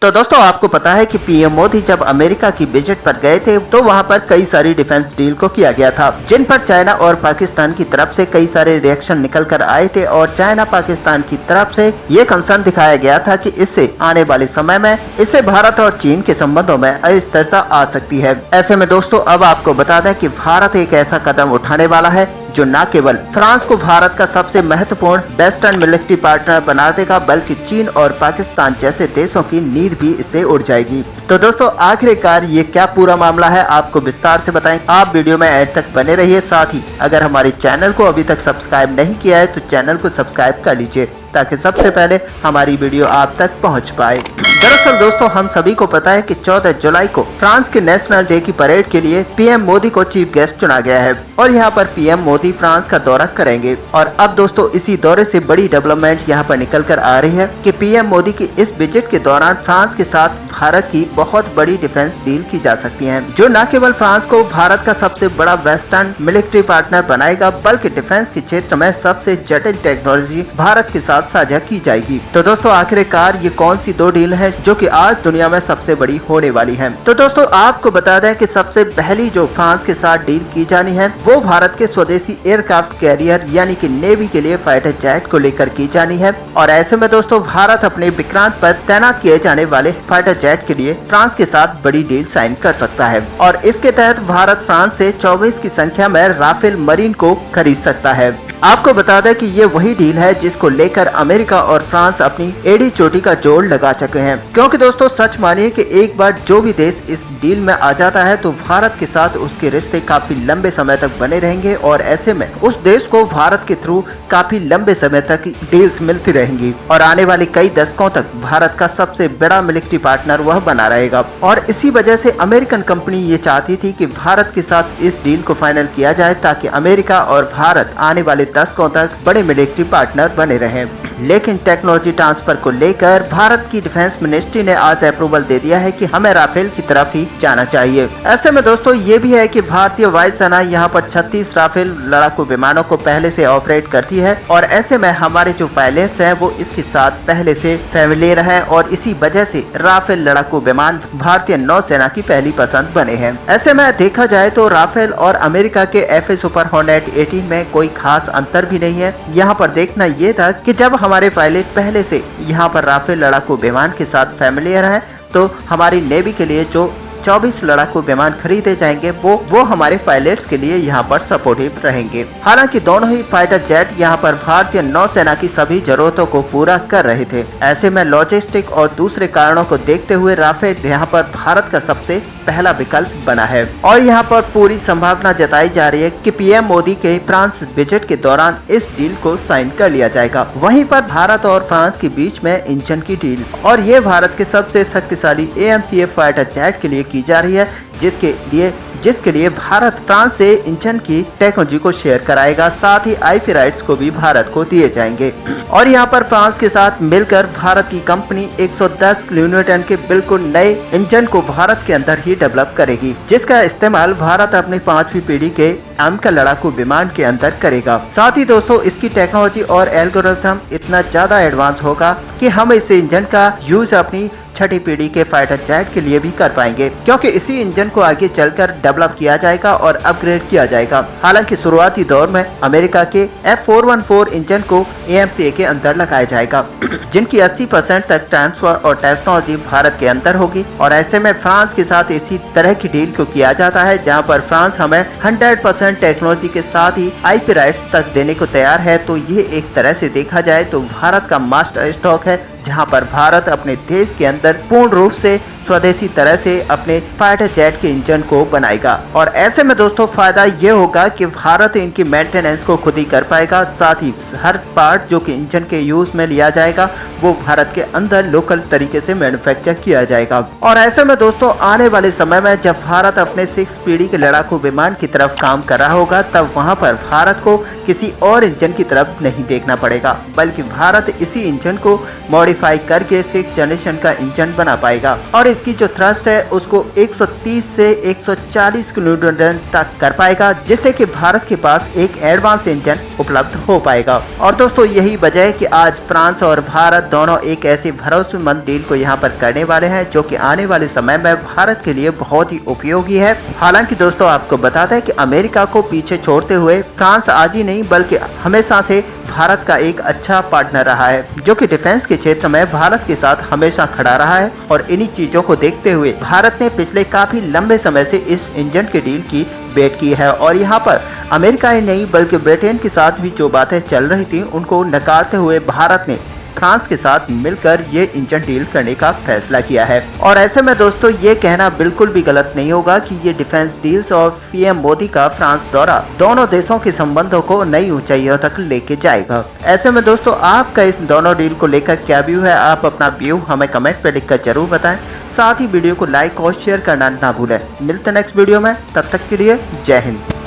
तो दोस्तों आपको पता है कि पीएम मोदी जब अमेरिका की विजिट पर गए थे तो वहां पर कई सारी डिफेंस डील को किया गया था, जिन पर चाइना और पाकिस्तान की तरफ से कई सारे रिएक्शन निकल कर आए थे और चाइना पाकिस्तान की तरफ से ये कंसर्न दिखाया गया था कि इससे आने वाले समय में इससे भारत और चीन के संबंधों में अस्थिरता आ सकती है। ऐसे में दोस्तों अब आपको बता दें कि भारत एक ऐसा कदम उठाने वाला है जो न केवल फ्रांस को भारत का सबसे महत्वपूर्ण वेस्टर्न मिलिट्री पार्टनर बना देगा, बल्कि चीन और पाकिस्तान जैसे देशों की नींद भी इससे उड़ जाएगी। तो दोस्तों आखिरकार ये क्या पूरा मामला है आपको विस्तार से बताएं। आप वीडियो में एंड तक बने रहिए। साथ ही अगर हमारे चैनल को अभी तक सब्सक्राइब नहीं किया है तो चैनल को सब्सक्राइब कर लीजिए ताकि सबसे पहले हमारी वीडियो आप तक पहुंच पाए। दरअसल दोस्तों हम सभी को पता है कि 14 जुलाई को फ्रांस के नेशनल डे की परेड के लिए पीएम मोदी को चीफ गेस्ट चुना गया है और यहाँ पर पीएम मोदी फ्रांस का दौरा करेंगे। और अब दोस्तों इसी दौरे से बड़ी डेवलपमेंट यहाँ पर निकल कर आ रही है कि पीएम मोदी की इस विजिट के दौरान फ्रांस के साथ भारत की बहुत बड़ी डिफेंस डील की जा सकती है, जो न केवल फ्रांस को भारत का सबसे बड़ा वेस्टर्न मिलिट्री पार्टनर बनाएगा, बल्कि डिफेंस के क्षेत्र में सबसे जटिल टेक्नोलॉजी भारत के साथ साझा की जाएगी। तो दोस्तों आखिरकार ये कौन सी दो डील है जो कि आज दुनिया में सबसे बड़ी होने वाली है। तो दोस्तों आपको बता दें कि सबसे पहली जो फ्रांस के साथ डील की जानी है वो भारत के स्वदेशी एयरक्राफ्ट कैरियर यानी कि नेवी के लिए फाइटर जेट को लेकर की जानी है। और ऐसे में दोस्तों भारत अपने विक्रांत पर तैनात किए जाने वाले फाइटर जेट के लिए फ्रांस के साथ बड़ी डील साइन कर सकता है और इसके तहत भारत फ्रांस से 24 की संख्या में राफेल मरीन को खरीद सकता है। आपको बता दें कि ये वही डील है जिसको लेकर अमेरिका और फ्रांस अपनी एड़ी चोटी का जोड़ लगा चुके हैं, क्योंकि दोस्तों सच मानिए कि एक बार जो भी देश इस डील में आ जाता है तो भारत के साथ उसके रिश्ते काफी लंबे समय तक बने रहेंगे और ऐसे में उस देश को भारत के थ्रू काफी लंबे समय तक डील्स मिलती रहेंगी और आने वाले कई दशकों तक भारत का सबसे बड़ा मिलिट्री पार्टनर वह बना रहेगा। और इसी वजह से अमेरिकन कंपनी ये चाहती थी कि भारत के साथ इस डील को फाइनल किया जाए ताकि अमेरिका और भारत आने वाले दशकों तक बड़े मिलिट्री पार्टनर बने रहें। लेकिन टेक्नोलॉजी ट्रांसफर को लेकर भारत की डिफेंस मिनिस्ट्री ने आज अप्रूवल दे दिया है कि हमें राफेल की तरफ ही जाना चाहिए। ऐसे में दोस्तों ये भी है कि भारतीय वायुसेना यहाँ पर 36 राफेल लड़ाकू विमानों को पहले से ऑपरेट करती है और ऐसे में हमारे जो पायलट्स हैं वो इसके साथ पहले से फैमिलियर हैं और इसी वजह से राफेल लड़ाकू विमान भारतीय नौसेना की पहली पसंद बने हैं। ऐसे में देखा जाए तो राफेल और अमेरिका के एफ सुपर हॉर्नेट 18 में कोई खास अंतर भी नहीं है। यहाँ पर देखना ये था कि जब हमारे पायलट पहले से यहाँ पर राफेल लड़ाकू विमान के साथ फैमिलियर हैं तो हमारी नेवी के लिए जो 24 लड़ाकू विमान खरीदे जाएंगे वो हमारे पायलट्स के लिए यहाँ पर सपोर्टिव रहेंगे। हालांकि दोनों ही फाइटर जेट यहाँ पर भारतीय नौसेना की सभी जरूरतों को पूरा कर रहे थे। ऐसे में लॉजिस्टिक और दूसरे कारणों को देखते हुए राफेल यहाँ पर भारत का सबसे पहला विकल्प बना है और यहाँ पर पूरी संभावना जताई जा रही है कि पीएम मोदी के फ्रांस विजिट के दौरान इस डील को साइन कर लिया जाएगा। वहीं पर भारत और फ्रांस के बीच में इंजन की डील और ये भारत के सबसे शक्तिशाली AMCF फाइटर जेट के लिए की जा रही है, जिसके लिए भारत फ्रांस से इंजन की टेक्नोलॉजी को शेयर कराएगा। साथ ही IP राइट्स को भी भारत को दिए जाएंगे और यहाँ पर फ्रांस के साथ मिलकर भारत की कंपनी 110 किलोन्यूटन के बिल्कुल नए इंजन को भारत के अंदर ही डेवलप करेगी, जिसका इस्तेमाल भारत अपनी 5वीं पीढ़ी के का लड़ाकू विमान के अंदर करेगा। साथ ही दोस्तों इसकी टेक्नोलॉजी और एल्गोरिथम इतना ज्यादा एडवांस होगा कि हम इस इंजन का यूज अपनी 6ठी पीढ़ी के फाइटर जेट के लिए भी कर पाएंगे, क्योंकि इसी इंजन को आगे चलकर डेवलप किया जाएगा और अपग्रेड किया जाएगा। हालांकि शुरुआती दौर में अमेरिका के F414 इंजन को AMCA के अंदर लगाया जाएगा, जिनकी 80% तक ट्रांसफर और टेक्नोलॉजी भारत के अंदर होगी। और ऐसे में फ्रांस के साथ इसी तरह की डील को किया जाता है जहाँ पर फ्रांस हमें 100% टेक्नोलॉजी के साथ ही IP राइट्स तक देने को तैयार है। तो ये एक तरह से देखा जाए तो भारत का मास्टर स्टॉक है, जहां पर भारत अपने देश के अंदर पूर्ण रूप से स्वदेशी तरह से अपने फाइटर जेट के इंजन को बनाएगा। और ऐसे में दोस्तों फायदा ये होगा कि भारत इनकी मेंटेनेंस को खुद ही कर पाएगा। साथ ही हर पार्ट जो कि इंजन के यूज में लिया जाएगा वो भारत के अंदर लोकल तरीके से मैन्युफैक्चर किया जाएगा। और ऐसे में दोस्तों आने वाले समय में जब भारत अपने 6 पीढ़ी के लड़ाकू विमान की तरफ काम कर रहा होगा तब वहां पर भारत को किसी और इंजन की तरफ नहीं देखना पड़ेगा, बल्कि भारत इसी इंजन को मॉडिफाई करके 6th जनरेशन का इंजन बना पाएगा और इसकी जो थ्रस्ट है उसको 130 से 140 किलोन्यूटन तक कर पाएगा, जिससे कि भारत के पास एक एडवांस इंजन उपलब्ध हो पाएगा। और दोस्तों यही वजह है कि आज फ्रांस और भारत दोनों एक ऐसी भरोसेमंद डील को यहाँ पर करने वाले हैं जो कि आने वाले समय में भारत के लिए बहुत ही उपयोगी है। हालांकि दोस्तों आपको बता दें कि अमेरिका को पीछे छोड़ते हुए फ्रांस आज ही नहीं बल्कि हमेशा से भारत का एक अच्छा पार्टनर रहा है, जो कि डिफेंस के क्षेत्र में भारत के साथ हमेशा खड़ा रहा है। और इन्हीं चीजों को देखते हुए भारत ने पिछले काफी लंबे समय से इस इंजन के डील की वेट की है। और यहाँ पर अमेरिका ही नहीं बल्कि ब्रिटेन के साथ भी जो बातें चल रही थी उनको नकारते हुए भारत ने फ्रांस के साथ मिलकर ये इंजन डील करने का फैसला किया है। और ऐसे में दोस्तों ये कहना बिल्कुल भी गलत नहीं होगा कि ये डिफेंस डील्स और पीएम मोदी का फ्रांस दौरा दोनों देशों के संबंधों को नई ऊंचाइयों तक लेके जाएगा। ऐसे में दोस्तों आपका इस दोनों डील को लेकर क्या व्यू है, आप अपना व्यू हमें कमेंट पे लिखकर जरूर बताएं। साथ ही वीडियो को लाइक और शेयर करना ना भूलें। मिलते हैं नेक्स्ट वीडियो में, तब तक के लिए जय हिंद।